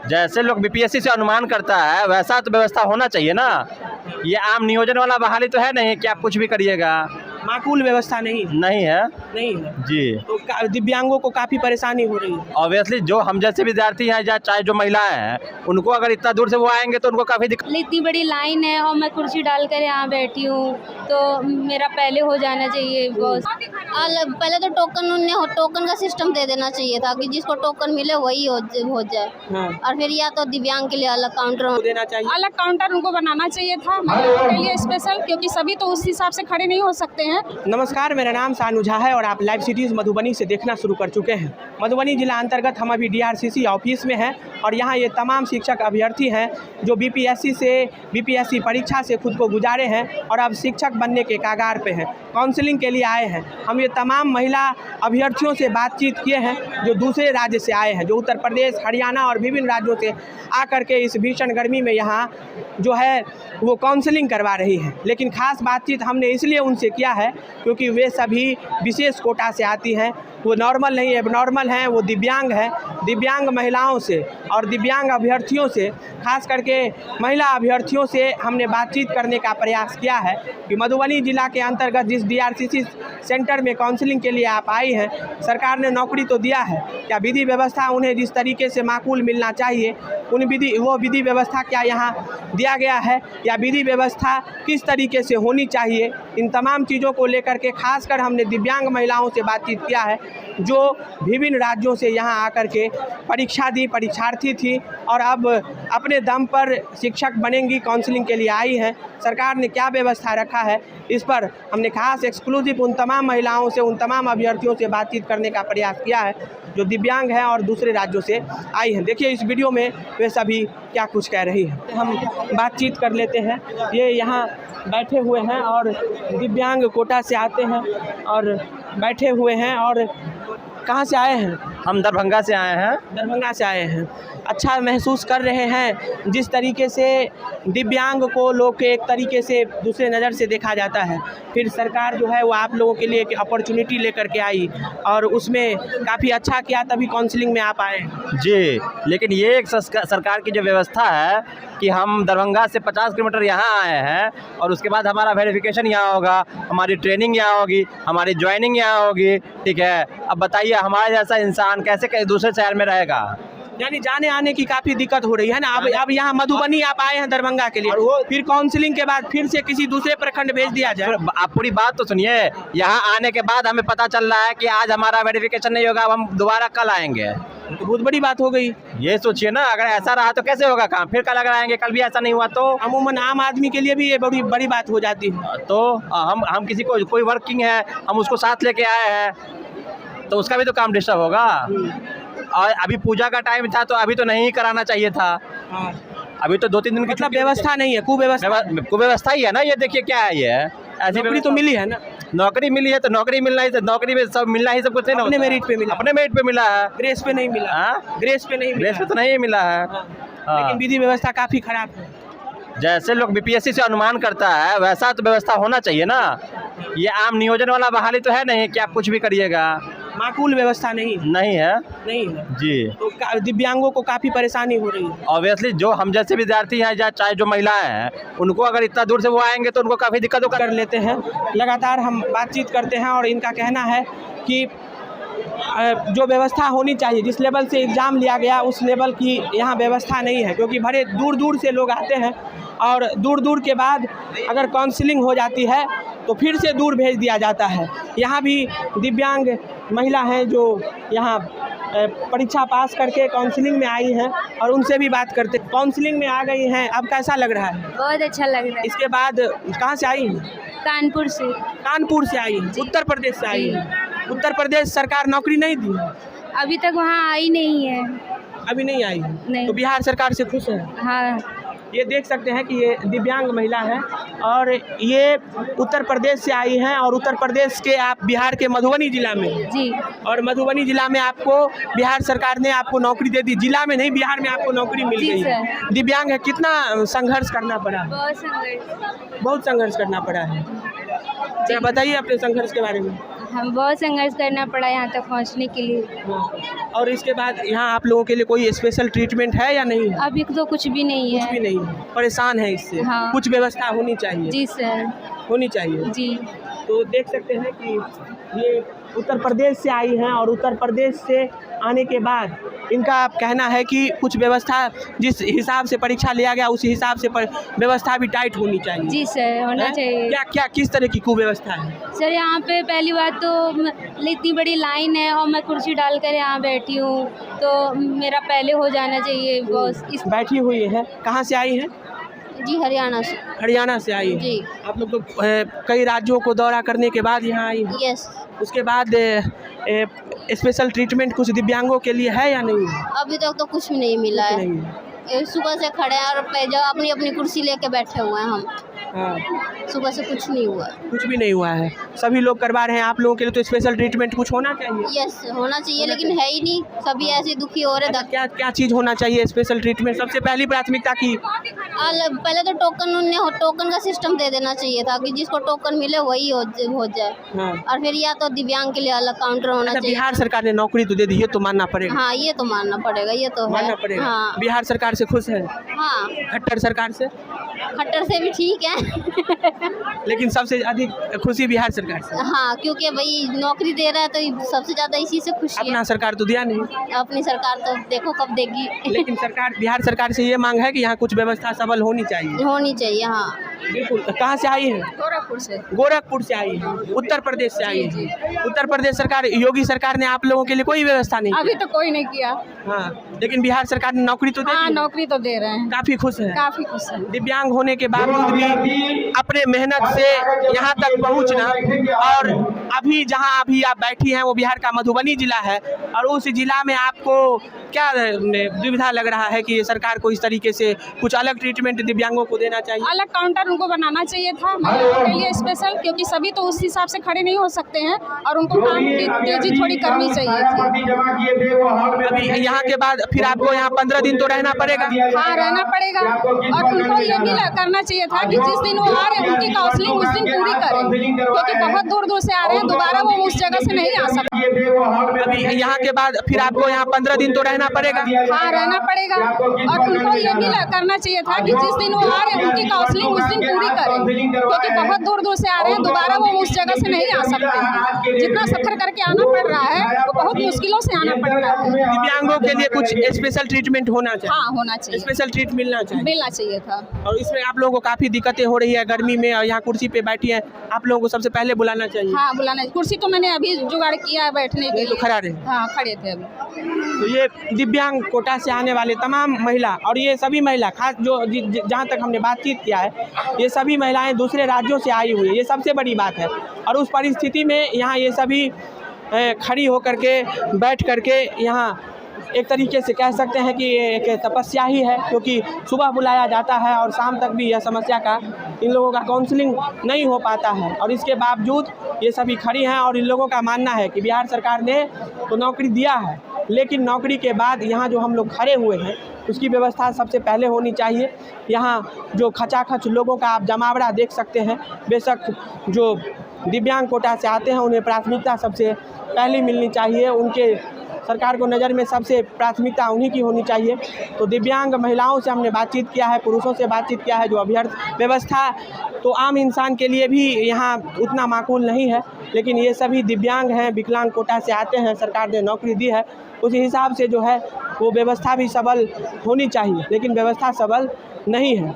जैसे लोग बीपीएससी से अनुमान करता है वैसा तो व्यवस्था होना चाहिए ना। ये आम नियोजन वाला बहाली तो है नहीं कि आप कुछ भी करिएगा। माकूल व्यवस्था नहीं है। नहीं है जी। तो दिव्यांगों को काफ़ी परेशानी हो रही है। ऑब्वियसली जो हम जैसे विद्यार्थी हैं या चाहे जो महिलाएं हैं उनको अगर इतना दूर से वो आएंगे तो उनको काफ़ी दिक्कत। इतनी बड़ी लाइन है और मैं कुर्सी डालकर यहाँ बैठी हूँ तो मेरा पहले हो जाना चाहिए। बॉस पहले तो टोकन का सिस्टम दे देना चाहिए था कि जिसको टोकन मिले वही हो जाए। हाँ। और फिर या तो दिव्यांग के लिए अलग काउंटर देना चाहिए। अलग काउंटर उनको बनाना चाहिए था महिलाओं के लिए स्पेशल, क्योंकि सभी तो उस हिसाब से खड़े नहीं हो सकते हैं। नमस्कार, मेरा नाम सानू झा है और आप लाइव सिटीज़ मधुबनी से देखना शुरू कर चुके हैं। मधुबनी जिला अंतर्गत हम अभी डीआरसीसी ऑफिस में हैं और यहाँ ये तमाम शिक्षक अभ्यर्थी हैं जो बीपीएससी परीक्षा से खुद को गुजारे हैं और अब शिक्षक बनने के कागार पे हैं, काउंसलिंग के लिए आए हैं। हम ये तमाम महिला अभ्यर्थियों से बातचीत किए हैं जो दूसरे राज्य से आए हैं, जो उत्तर प्रदेश, हरियाणा और विभिन्न राज्यों से आकर के इस भीषण गर्मी में यहाँ जो है वो काउंसलिंग करवा रही हैं। लेकिन ख़ास बातचीत हमने इसलिए उनसे किया है क्योंकि वे सभी विशेष कोटा से आती हैं। वो नॉर्मल नहीं, एबनॉर्मल हैं, वो दिव्यांग हैं। दिव्यांग महिलाओं से और दिव्यांग अभ्यर्थियों से, खास करके महिला अभ्यर्थियों से हमने बातचीत करने का प्रयास किया है कि मधुबनी जिला के अंतर्गत जिस डीआरसीसी सेंटर में काउंसलिंग के लिए आप आई हैं, सरकार ने नौकरी तो दिया है, क्या विधि व्यवस्था उन्हें जिस तरीके से माकूल मिलना चाहिए वो विधि व्यवस्था क्या यहाँ दिया गया है, या विधि व्यवस्था किस तरीके से होनी चाहिए, इन तमाम चीज़ों को लेकर के खासकर हमने दिव्यांग महिलाओं से बातचीत किया है जो विभिन्न राज्यों से यहाँ आकर के परीक्षा दी, परीक्षार्थी थी और अब अपने दम पर शिक्षक बनेंगी, काउंसलिंग के लिए आई हैं। सरकार ने क्या व्यवस्था रखा है इस पर हमने खास एक्सक्लूसिव उन तमाम महिलाओं से, उन तमाम अभ्यर्थियों से बातचीत करने का प्रयास किया है जो दिव्यांग हैं और दूसरे राज्यों से आई हैं। देखिए इस वीडियो में वे सभी क्या कुछ कह रही हैं। हम बातचीत कर लेते हैं। ये यहाँ बैठे हुए हैं और दिव्यांग कोटा से आते हैं और बैठे हुए हैं। और कहाँ से आए हैं? हम दरभंगा से आए हैं। दरभंगा से आए हैं। अच्छा महसूस कर रहे हैं जिस तरीके से दिव्यांग को लोग एक तरीके से दूसरे नज़र से देखा जाता है, फिर सरकार जो है वो आप लोगों के लिए एक अपॉर्चुनिटी लेकर के आई और उसमें काफ़ी अच्छा किया, तभी काउंसलिंग में आप आए। जी, लेकिन ये एक सरकार की जो व्यवस्था है कि हम दरभंगा से 50 किलोमीटर यहाँ आए हैं और उसके बाद हमारा वेरिफिकेशन यहाँ होगा, हमारी ट्रेनिंग यहाँ होगी, हमारी ज्वाइनिंग यहाँ होगी, ठीक है। अब बताइए हमारे जैसा इंसान कैसे कहीं दूसरे शहर में रहेगा? यानी जाने आने की काफ़ी दिक्कत हो रही है ना। अब यहाँ मधुबनी आप आए हैं दरभंगा के लिए, फिर काउंसलिंग के बाद फिर से किसी दूसरे प्रखंड भेज दिया जाए। आप पूरी बात तो सुनिए। यहाँ आने के बाद हमें पता चल रहा है कि आज हमारा वेरिफिकेशन नहीं होगा, अब हम दोबारा कल आएंगे। तो बहुत बड़ी बात हो गई। ये सोचिए ना, अगर ऐसा रहा तो कैसे होगा काम? फिर कल अगर आएंगे, कल भी ऐसा नहीं हुआ तो अमूमन आम आदमी के लिए भी ये बड़ी बात हो जाती है। तो हम किसी को, कोई वर्किंग है, हम उसको साथ लेके आए हैं तो उसका भी तो काम डिस्टर्ब होगा। और अभी पूजा का टाइम था तो अभी तो नहीं कराना चाहिए था। हाँ। अभी तो 2-3 दिन की मतलब व्यवस्था नहीं है, कुव्यवस्था ही है ना। ये देखिए क्या है, ये ऐसी नौकरी तो मिली है ना। नौकरी मिली है तो नौकरी मिलना ही, नौकरी में सब मिलना ही सब कुछ है ना। अपने मेरिट पे मिला, अपने मेरिट पे मिला है, ग्रेस पे नहीं मिला। ग्रेस पे तो नहीं मिला है। लेकिन विधि व्यवस्था काफ़ी खराब है। जैसे लोग बीपीएससी से अनुमान करता है वैसा तो व्यवस्था होना चाहिए ना। ये आम नियोजन वाला बहाली तो है नहीं कि आप कुछ भी करिएगा। माकूल व्यवस्था नहीं है। जी। तो दिव्यांगों को काफ़ी परेशानी हो रही है। ऑब्वियसली जो हम जैसे विद्यार्थी हैं या चाहे जो महिलाएं हैं उनको अगर इतना दूर से वो आएंगे तो उनको काफ़ी दिक्कत कर लेते हैं। लगातार हम बातचीत करते हैं और इनका कहना है कि जो व्यवस्था होनी चाहिए, जिस लेवल से एग्ज़ाम लिया गया उस लेवल की यहाँ व्यवस्था नहीं है, क्योंकि बड़े दूर दूर से लोग आते हैं और दूर दूर के बाद अगर काउंसलिंग हो जाती है तो फिर से दूर भेज दिया जाता है। यहाँ भी दिव्यांग महिला हैं जो यहाँ परीक्षा पास करके काउंसलिंग में आई हैं और उनसे भी बात करते। काउंसलिंग में आ गई हैं, अब कैसा लग रहा है? बहुत अच्छा लग रहा है। इसके बाद कहाँ से आई हैं? कानपुर से आई हैं। उत्तर प्रदेश से आई हैं। उत्तर प्रदेश सरकार नौकरी नहीं दी है? अभी तक वहाँ आई नहीं है। अभी नहीं आई है? नहीं। तो बिहार सरकार से खुश है? हाँ। ये देख सकते हैं कि ये दिव्यांग महिला है और ये उत्तर प्रदेश से आई हैं और उत्तर प्रदेश के आप बिहार के मधुबनी जिला में जी। और मधुबनी जिला में आपको बिहार सरकार ने आपको नौकरी दे दी। जिला में नहीं, बिहार में आपको नौकरी मिल गई है। दिव्यांग है, कितना संघर्ष करना पड़ा? बहुत संघर्ष करना पड़ा है। जरा बताइए अपने संघर्ष के बारे में। हम बहुत संघर्ष करना पड़ा यहाँ तक पहुँचने के लिए। और इसके बाद यहाँ आप लोगों के लिए कोई स्पेशल ट्रीटमेंट है या नहीं है? अभी तो कुछ भी नहीं कुछ भी है। नहीं है, परेशान है इससे। हाँ। कुछ व्यवस्था होनी चाहिए। जी सर। होनी चाहिए। जी। तो देख सकते हैं कि ये उत्तर प्रदेश से आई हैं और उत्तर प्रदेश से आने के बाद इनका कहना है कि कुछ व्यवस्था जिस हिसाब से परीक्षा लिया गया उस हिसाब से व्यवस्था भी टाइट होनी चाहिए। जी सर, होना हैं? चाहिए। क्या क्या किस तरह की कुव्यवस्था है? सर यहाँ पे पहली बात तो इतनी बड़ी लाइन है और मैं कुर्सी डालकर यहाँ बैठी हूँ, तो मेरा पहले हो जाना चाहिए बॉस। इस बैठी हुई है। कहाँ से आई हैं? जी हरियाणा से। हरियाणा से आई हैं। जी। आप लोग तो कई राज्यों को दौरा करने के बाद यहाँ आई हैं। यस। उसके बाद स्पेशल ट्रीटमेंट कुछ दिव्यांगों के लिए है या नहीं है? अभी तक तो कुछ भी नहीं मिला है। नहीं है। सुबह से खड़े हैं और जो अपनी अपनी कुर्सी लेके बैठे हुए हैं हम। हाँ, सुबह से कुछ नहीं हुआ। कुछ भी नहीं हुआ है। सभी लोग करवा रहे हैं। आप लोगों के लिए तो स्पेशल ट्रीटमेंट कुछ होना चाहिए। यस, होना चाहिए लेकिन है ही नहीं। सभी ऐसे दुखी हो रहे। क्या क्या चीज़ होना चाहिए स्पेशल ट्रीटमेंट? सबसे पहली प्राथमिकता की पहले तो टोकन का सिस्टम दे देना चाहिए था कि जिसको टोकन मिले वही हो जाए। हाँ। और फिर या तो दिव्यांग के लिए अलग काउंटर होना अच्छा, चाहिए। बिहार सरकार ने नौकरी तो दे दी, ये तो मानना पड़ेगा। हाँ, ये तो मानना पड़ेगा। ये तो है। मानना पड़ेगा। हाँ। बिहार सरकार से खुश है? हाँ, खट्टर सरकार से? खट्टर से भी ठीक है। लेकिन सबसे अधिक खुशी बिहार सरकार से। हाँ, क्योंकि भाई नौकरी दे रहा है तो सबसे ज़्यादा इसी से खुशी है। अपना सरकार तो दिया नहीं। अपनी सरकार तो देखो कब देगी। लेकिन सरकार बिहार सरकार से ये मांग है कि यहाँ कुछ व्यवस्था सबल होनी चाहिए। होनी चाहिए। हाँ। बिल्कुल। कहाँ से आई है? गोरखपुर से। गोरखपुर से आई है। उत्तर प्रदेश से आई है। उत्तर प्रदेश सरकार, योगी सरकार ने आप लोगों के लिए कोई व्यवस्था नहीं अभी तो कोई नहीं किया। हाँ, लेकिन बिहार सरकार ने नौकरी तो दे हाँ, दी। नौकरी तो दे रहे हैं। काफी खुश है। काफी खुश है। दिव्यांग होने के बावजूद भी अपने मेहनत से यहाँ तक पहुँचना, और अभी जहाँ अभी आप बैठी हैं वो बिहार का मधुबनी जिला है, और उस जिला में आपको क्या दुविधा लग रहा है कि ये सरकार को इस तरीके से कुछ अलग ट्रीटमेंट दिव्यांगों को देना चाहिए? अलग काउंटर उनको बनाना चाहिए था महिलाओं के लिए स्पेशल, क्योंकि सभी तो उस हिसाब से खड़े नहीं हो सकते हैं और उनको काम की तेजी थोड़ी करनी चाहिए थी। अभी यहाँ के बाद फिर आपको यहाँ 15 दिन तो रहना पड़ेगा। हाँ, रहना पड़ेगा। और उनको ये भी करना चाहिए था कि जिस दिन वो आ रहे हैं उनकी काउंसलिंग उस दिन पूरी करें, क्योंकि बहुत दूर दूर से आ रहे हैं, दोबारा वो उस जगह से नहीं आ सकते। अभी यहाँ के बाद फिर आपको यहाँ 15 दिन तो रहना पड़ेगा। हाँ, रहना पड़ेगा। और उनको ये भी करना चाहिए था कि जिस दिन वो आ रहे हैं उनकी काउंसलिंग उस दिन पूरी करें, क्योंकि बहुत दूर दूर से आ रहे हैं, दोबारा वो उस जगह से नहीं आ सकते। जितना सफर करके आना पड़ रहा है वो बहुत मुश्किलों से आना पड़ रहा है। दिव्यांगों के लिए कुछ स्पेशल ट्रीटमेंट होना चाहिए। हाँ, होना चाहिए। स्पेशल ट्रीट मिलना चाहिए था। और इसमें आप लोगों को काफी दिक्कतें हो रही है गर्मी में, और यहाँ कुर्सी पे बैठी है, आप लोगों को सबसे पहले बुलाना चाहिए। हाँ, बुलाना। कुर्सी तो मैंने अभी जुगाड़ किया है बैठने के लिए। तो खड़ा रहे। हाँ, खड़े थे अभी। तो ये दिव्यांग कोटा से आने वाले तमाम महिला, और ये सभी महिला खास जो जहाँ तक हमने बातचीत किया है, ये सभी महिलाएं दूसरे राज्यों से आई हुई है। ये सबसे बड़ी बात है। और उस परिस्थिति में यहाँ ये सभी खड़ी होकर के बैठ करके यहाँ एक तरीके से कह सकते हैं कि ये एक तपस्या ही है, क्योंकि सुबह बुलाया जाता है और शाम तक भी यह समस्या का इन लोगों का काउंसलिंग नहीं हो पाता है, और इसके बावजूद ये सभी खड़ी हैं। और इन लोगों का मानना है कि बिहार सरकार ने तो नौकरी दिया है, लेकिन नौकरी के बाद यहाँ जो हम लोग खड़े हुए हैं उसकी व्यवस्था सबसे पहले होनी चाहिए। यहाँ जो खचाखच लोगों का आप जमावड़ा देख सकते हैं, बेशक जो दिव्यांग कोटा से आते हैं उन्हें प्राथमिकता सबसे पहली मिलनी चाहिए। उनके सरकार को नज़र में सबसे प्राथमिकता उन्हीं की होनी चाहिए। तो दिव्यांग महिलाओं से हमने बातचीत किया है, पुरुषों से बातचीत किया है। जो अभ्यर्थी व्यवस्था तो आम इंसान के लिए भी यहाँ उतना माकूल नहीं है, लेकिन ये सभी दिव्यांग हैं, विकलांग कोटा से आते हैं, सरकार ने नौकरी दी है, उस हिसाब से जो है वो व्यवस्था भी सबल होनी चाहिए, लेकिन व्यवस्था सबल नहीं है।